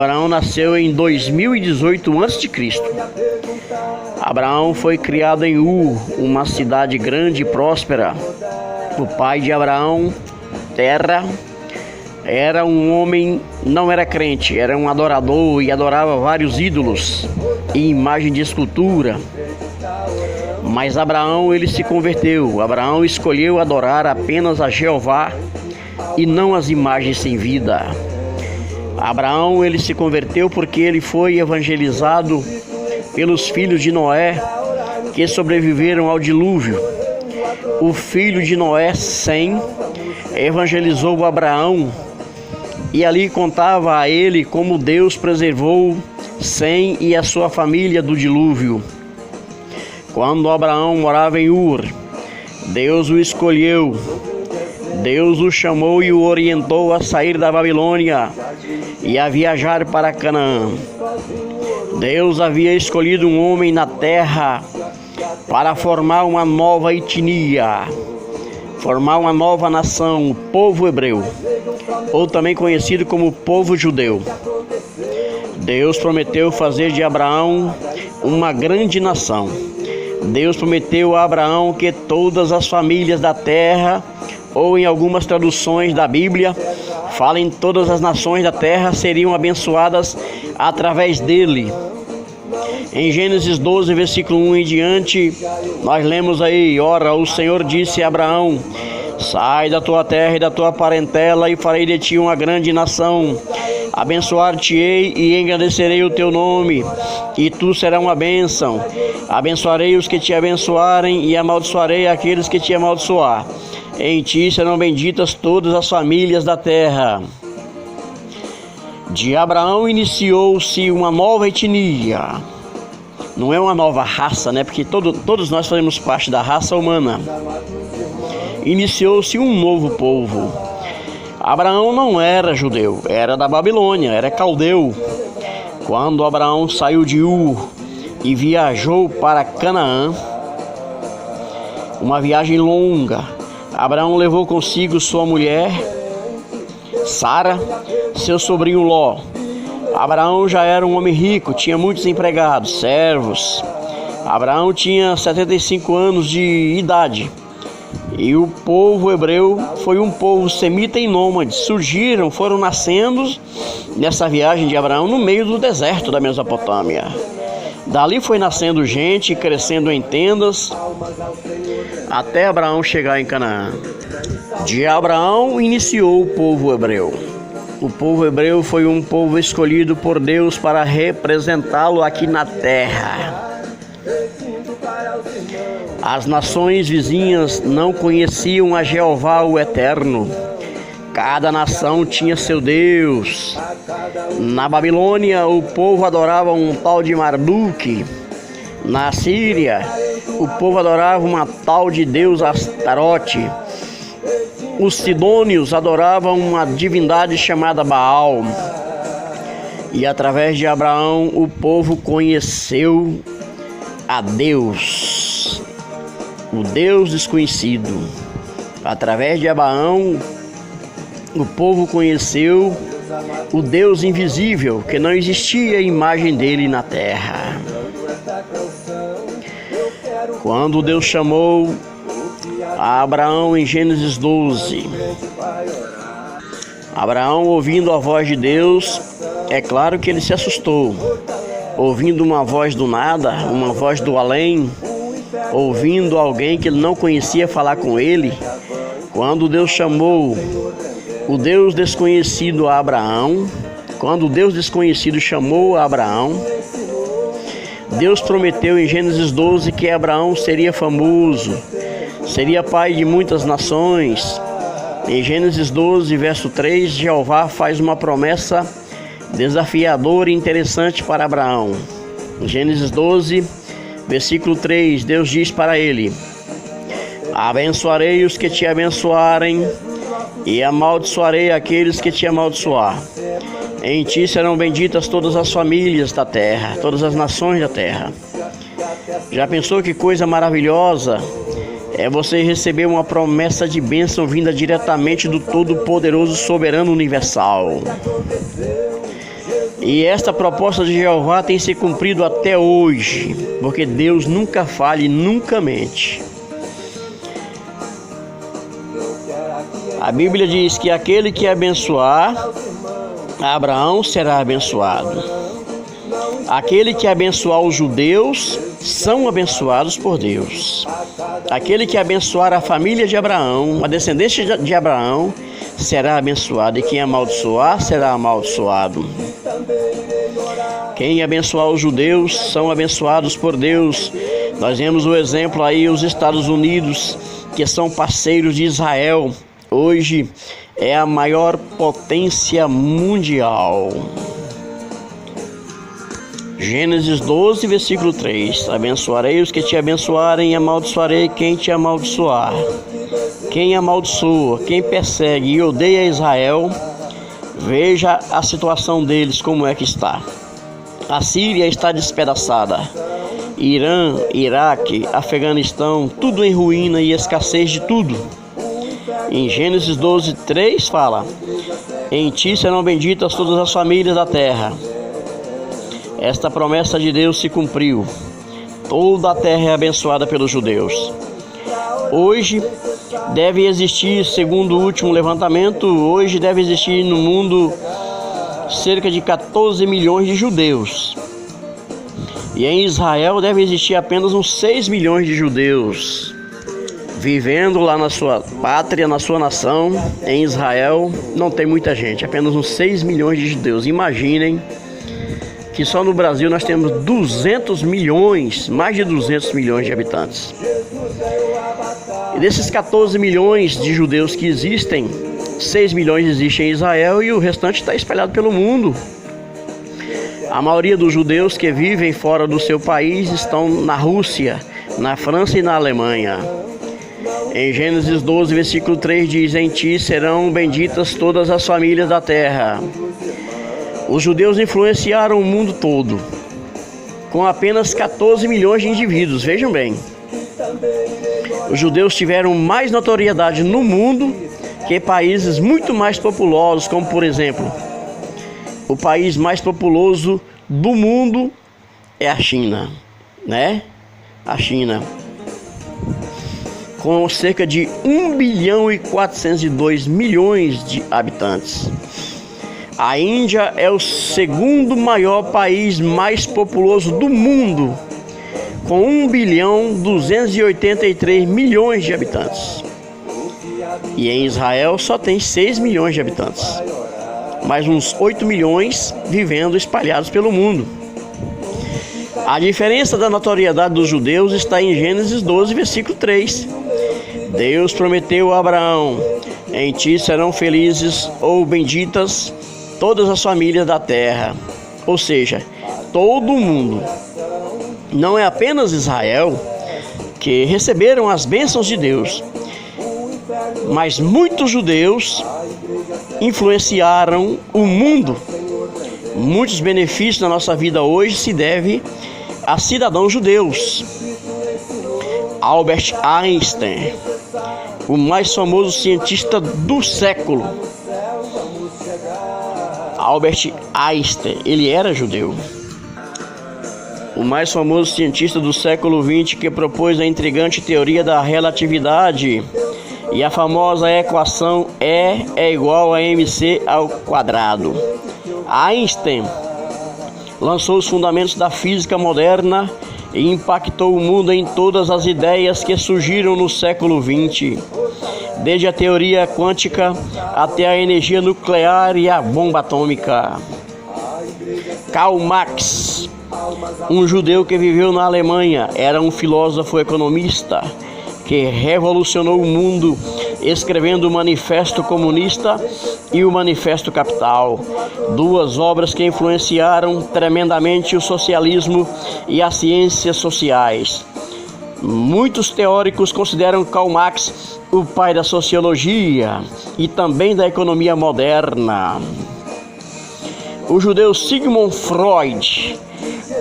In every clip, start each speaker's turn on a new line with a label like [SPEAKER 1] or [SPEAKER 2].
[SPEAKER 1] Abraão nasceu em 2018 a.C. Abraão foi criado em Ur, uma cidade grande e próspera. O pai de Abraão, Tera, era um homem, não era crente, era um adorador e adorava vários ídolos e imagem de escultura. Mas Abraão, ele se converteu. Abraão escolheu adorar apenas a Jeová e não as imagens sem vida. Abraão, ele se converteu porque ele foi evangelizado pelos filhos de Noé que sobreviveram ao dilúvio. O filho de Noé, Sem, evangelizou Abraão e ali contava a ele como Deus preservou Sem e a sua família do dilúvio. Quando Abraão morava em Ur, Deus o escolheu. Deus o chamou e o orientou a sair da Babilônia e a viajar para Canaã. Deus havia escolhido um homem na terra para formar uma nova etnia, formar uma nova nação, o povo hebreu, ou também conhecido como povo judeu. Deus prometeu fazer de Abraão uma grande nação. Deus prometeu a Abraão que todas as famílias da terra, ou em algumas traduções da Bíblia, falam todas as nações da terra seriam abençoadas através dele. Em Gênesis 12, versículo 1 em diante, nós lemos aí: ora, o Senhor disse a Abraão: sai da tua terra e da tua parentela e farei de ti uma grande nação. Abençoar-te-ei e engrandecerei o teu nome, e tu serás uma bênção. Abençoarei os que te abençoarem e amaldiçoarei aqueles que te amaldiçoar. Em ti serão benditas todas as famílias da terra. De Abraão iniciou-se uma nova etnia. Não é uma nova raça, né? Porque todos nós fazemos parte da raça humana. Iniciou-se um novo povo. Abraão não era judeu, era da Babilônia, era caldeu. Quando Abraão saiu de Ur e viajou para Canaã, uma viagem longa, Abraão levou consigo sua mulher, Sara, seu sobrinho Ló. Abraão já era um homem rico, tinha muitos empregados, servos. Abraão tinha 75 anos de idade. E o povo hebreu foi um povo semita e nômade. Foram nascendo nessa viagem de Abraão no meio do deserto da Mesopotâmia. Dali foi nascendo gente, crescendo em tendas, até Abraão chegar em Canaã. De Abraão iniciou o povo hebreu. O povo hebreu foi um povo escolhido por Deus para representá-lo aqui na terra. As nações vizinhas não conheciam a Jeová, o Eterno. Cada nação tinha seu Deus. Na Babilônia, o povo adorava um tal de Marduk. Na Síria, o povo adorava uma tal de deus Astarote. Os sidônios adoravam uma divindade chamada Baal. E através de Abraão, o povo conheceu a Deus, o Deus desconhecido. Através de Abraão, o povo conheceu o Deus invisível, que não existia imagem dele na terra. Quando Deus chamou a Abraão em Gênesis 12, Abraão, ouvindo a voz de Deus, é claro que ele se assustou. Ouvindo uma voz do nada, uma voz do além, ouvindo alguém que ele não conhecia falar com ele. Quando Deus chamou o Deus desconhecido a Abraão, quando o Deus desconhecido chamou a Abraão, Deus prometeu em Gênesis 12 que Abraão seria famoso, seria pai de muitas nações. Em Gênesis 12, verso 3, Jeová faz uma promessa desafiadora e interessante para Abraão. Em Gênesis 12, versículo 3, Deus diz para ele: abençoarei os que te abençoarem e amaldiçoarei aqueles que te amaldiçoar. Em ti serão benditas todas as famílias da terra, todas as nações da terra. Já pensou que coisa maravilhosa é você receber uma promessa de bênção vinda diretamente do Todo-Poderoso Soberano Universal? E esta proposta de Jeová tem se cumprido até hoje, porque Deus nunca falha e nunca mente. A Bíblia diz que aquele que abençoar Abraão será abençoado. Aquele que abençoar os judeus são abençoados por Deus. Aquele que abençoar a família de Abraão, a descendência de Abraão, será abençoado. E quem amaldiçoar será amaldiçoado. Quem abençoar os judeus são abençoados por Deus. Nós vemos o exemplo aí, os Estados Unidos, que são parceiros de Israel. Hoje é a maior potência mundial. Gênesis 12, versículo 3. Abençoarei os que te abençoarem e amaldiçoarei quem te amaldiçoar. Quem amaldiçoa, quem persegue e odeia Israel, veja a situação deles como é que está. A Síria está despedaçada. Irã, Iraque, Afeganistão, tudo em ruína e escassez de tudo. Em Gênesis 12, 3 fala: em ti serão benditas todas as famílias da terra. Esta promessa de Deus se cumpriu. Toda a terra é abençoada pelos judeus. Hoje deve existir, segundo o último levantamento, hoje deve existir no mundo cerca de 14 milhões de judeus. E em Israel deve existir apenas uns 6 milhões de judeus vivendo lá na sua pátria, na sua nação. Em Israel não tem muita gente, apenas uns 6 milhões de judeus. Imaginem que só no Brasil nós temos 200 milhões, mais de 200 milhões de habitantes. E desses 14 milhões de judeus que existem, 6 milhões existem em Israel e o restante está espalhado pelo mundo. A maioria dos judeus que vivem fora do seu país estão na Rússia, na França e na Alemanha. Em Gênesis 12, versículo 3 diz: em ti serão benditas todas as famílias da terra. Os judeus influenciaram o mundo todo, com apenas 14 milhões de indivíduos, vejam bem. Os judeus tiveram mais notoriedade no mundo que países muito mais populosos, como por exemplo, o país mais populoso do mundo é a China, né? A China, com cerca de 1 bilhão e 402 milhões de habitantes. A Índia é o segundo maior país mais populoso do mundo, com 1 bilhão 283 milhões de habitantes. E em Israel só tem 6 milhões de habitantes, mais uns 8 milhões vivendo espalhados pelo mundo. A diferença da notoriedade dos judeus está em Gênesis 12, versículo 3. Deus prometeu a Abraão: em ti serão felizes ou benditas todas as famílias da terra. Ou seja, todo mundo. Não é apenas Israel que receberam as bênçãos de Deus, mas muitos judeus influenciaram o mundo. Muitos benefícios na nossa vida hoje se devem a cidadãos judeus. Albert Einstein, o mais famoso cientista do século. Albert Einstein, ele era judeu. O mais famoso cientista do século XX, que propôs a intrigante teoria da relatividade e a famosa equação E é igual a mc ao quadrado. Einstein lançou os fundamentos da física moderna e impactou o mundo em todas as ideias que surgiram no século XX, desde a teoria quântica até a energia nuclear e a bomba atômica. Karl Marx, um judeu que viveu na Alemanha, era um filósofo economista que revolucionou o mundo escrevendo o Manifesto Comunista e o Manifesto Capital, duas obras que influenciaram tremendamente o socialismo e as ciências sociais. Muitos teóricos consideram Karl Marx o pai da sociologia e também da economia moderna. O judeu Sigmund Freud,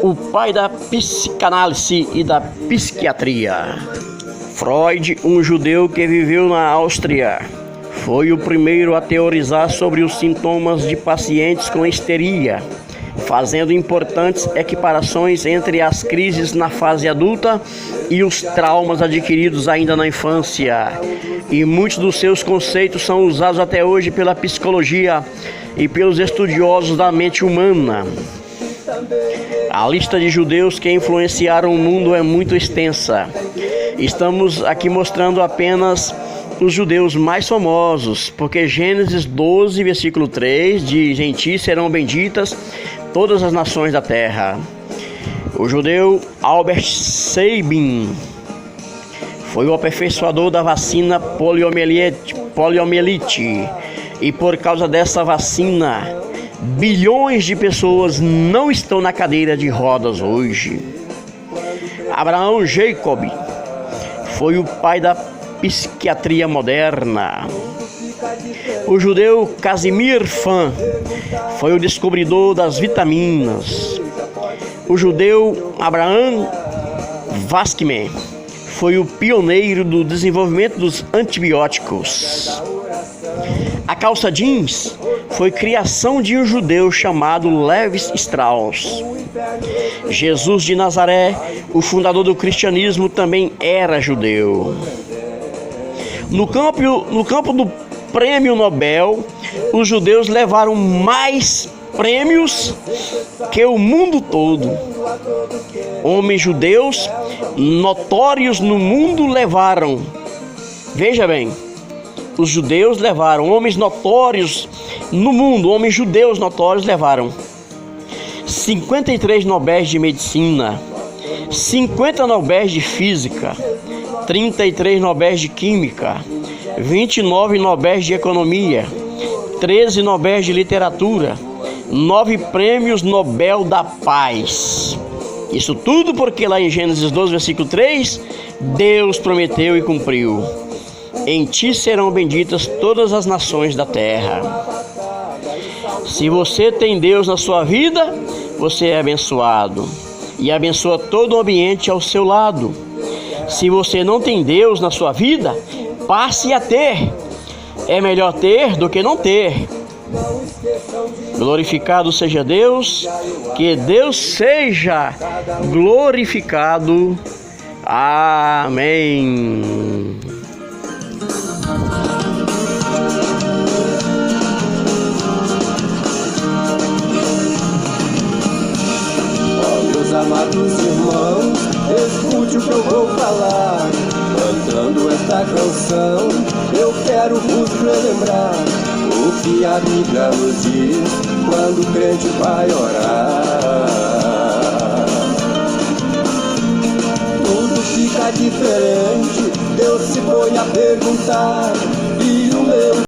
[SPEAKER 1] o pai da psicanálise e da psiquiatria. Freud, um judeu que viveu na Áustria, foi o primeiro a teorizar sobre os sintomas de pacientes com histeria, fazendo importantes equiparações entre as crises na fase adulta e os traumas adquiridos ainda na infância. E muitos dos seus conceitos são usados até hoje pela psicologia e pelos estudiosos da mente humana. A lista de judeus que influenciaram o mundo é muito extensa. Estamos aqui mostrando apenas os judeus mais famosos, porque Gênesis 12, versículo 3 diz: em ti serão benditas todas as nações da terra. O judeu Albert Sabin foi o aperfeiçoador da vacina poliomielite, e por causa dessa vacina, bilhões de pessoas não estão na cadeira de rodas hoje. Abraham Jacob foi o pai da psiquiatria moderna. O judeu Casimir Fan foi o descobridor das vitaminas. O judeu Abraham Vaskman foi o pioneiro do desenvolvimento dos antibióticos. A calça jeans foi criação de um judeu chamado Levi Strauss. Jesus de Nazaré, o fundador do cristianismo, também era judeu. No campo do Prêmio Nobel, os judeus levaram mais prêmios que o mundo todo. Homens judeus notórios no mundo levaram. Veja bem, os judeus levaram, homens notórios no mundo, homens judeus notórios levaram 53 Nobéis de Medicina, 50 Nobéis de Física, 33 Nobéis de Química, 29 Nobéis de Economia, 13 Nobéis de Literatura, 9 Prêmios Nobel da Paz. Isso tudo porque lá em Gênesis 12, versículo 3, Deus prometeu e cumpriu: em ti serão benditas todas as nações da terra. Se você tem Deus na sua vida, você é abençoado e abençoa todo o ambiente ao seu lado. Se você não tem Deus na sua vida, passe a ter. É melhor ter do que não ter. Glorificado seja Deus, que Deus seja glorificado. Amém.
[SPEAKER 2] Meus amados irmãos, escute o que eu vou falar. Cantando esta canção, eu quero vos relembrar o que a Bíblia nos diz quando o crente vai orar. Tudo fica diferente, Deus se põe a perguntar: e o meu